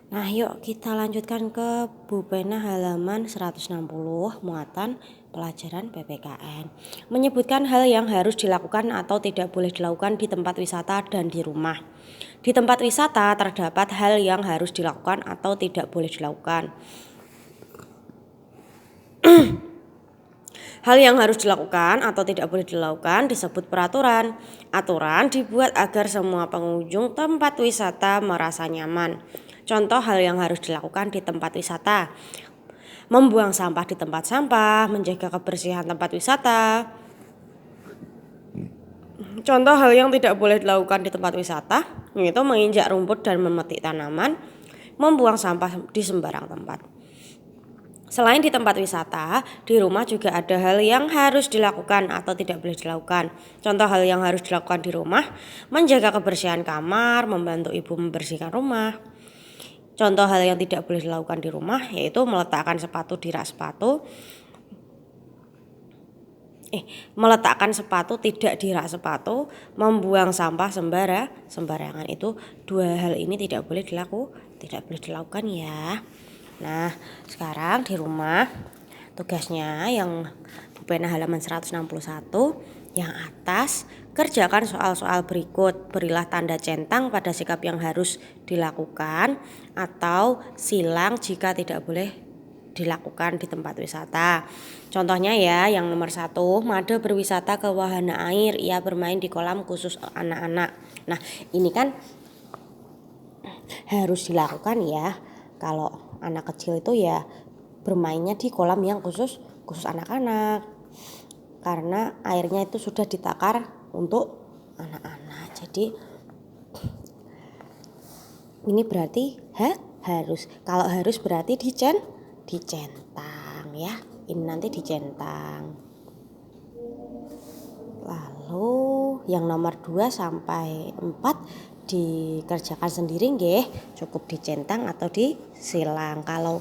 Nah, yuk kita lanjutkan ke Bu Pena halaman 160, muatan pelajaran PPKN. Menyebutkan hal yang harus dilakukan atau tidak boleh dilakukan di tempat wisata dan di rumah. Di tempat wisata terdapat hal yang harus dilakukan atau tidak boleh dilakukan. Hal yang harus dilakukan atau tidak boleh dilakukan disebut peraturan. Aturan dibuat agar semua pengunjung tempat wisata merasa nyaman. Contoh hal yang harus dilakukan di tempat wisata: membuang sampah di tempat sampah, menjaga kebersihan tempat wisata. Contoh hal yang tidak boleh dilakukan di tempat wisata yaitu menginjak rumput dan memetik tanaman, membuang sampah di sembarang tempat. Selain di tempat wisata, di rumah juga ada hal yang harus dilakukan atau tidak boleh dilakukan. Contoh hal yang harus dilakukan di rumah: menjaga kebersihan kamar, membantu ibu membersihkan rumah. Contoh hal yang tidak boleh dilakukan di rumah yaitu meletakkan sepatu di rak sepatu. Meletakkan sepatu tidak di rak sepatu, membuang sampah sembarangan. Itu dua hal ini tidak boleh dilakukan ya. Nah, sekarang di rumah tugasnya yang Bu Pena halaman 161 yang atas, kerjakan soal-soal berikut. Berilah tanda centang pada sikap yang harus dilakukan atau silang jika tidak boleh dilakukan di tempat wisata. Contohnya ya, yang nomor 1, Made berwisata ke wahana air, ia bermain di kolam khusus anak-anak. Nah, ini kan harus dilakukan ya. Kalau anak kecil itu ya bermainnya di kolam yang khusus anak-anak, karena airnya itu sudah ditakar untuk anak-anak. Jadi ini berarti harus. Kalau harus berarti dicentang ya. Ini nanti dicentang. Lalu yang nomor 2 sampai 4 dikerjakan sendiri nggih, cukup dicentang atau disilang. Kalau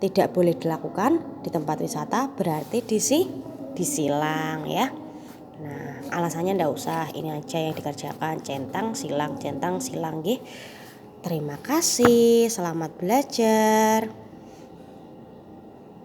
tidak boleh dilakukan di tempat wisata berarti disilang ya. Nah, alasannya ndak usah, ini aja yang dikerjakan, centang silang nggih. Terima kasih, selamat belajar.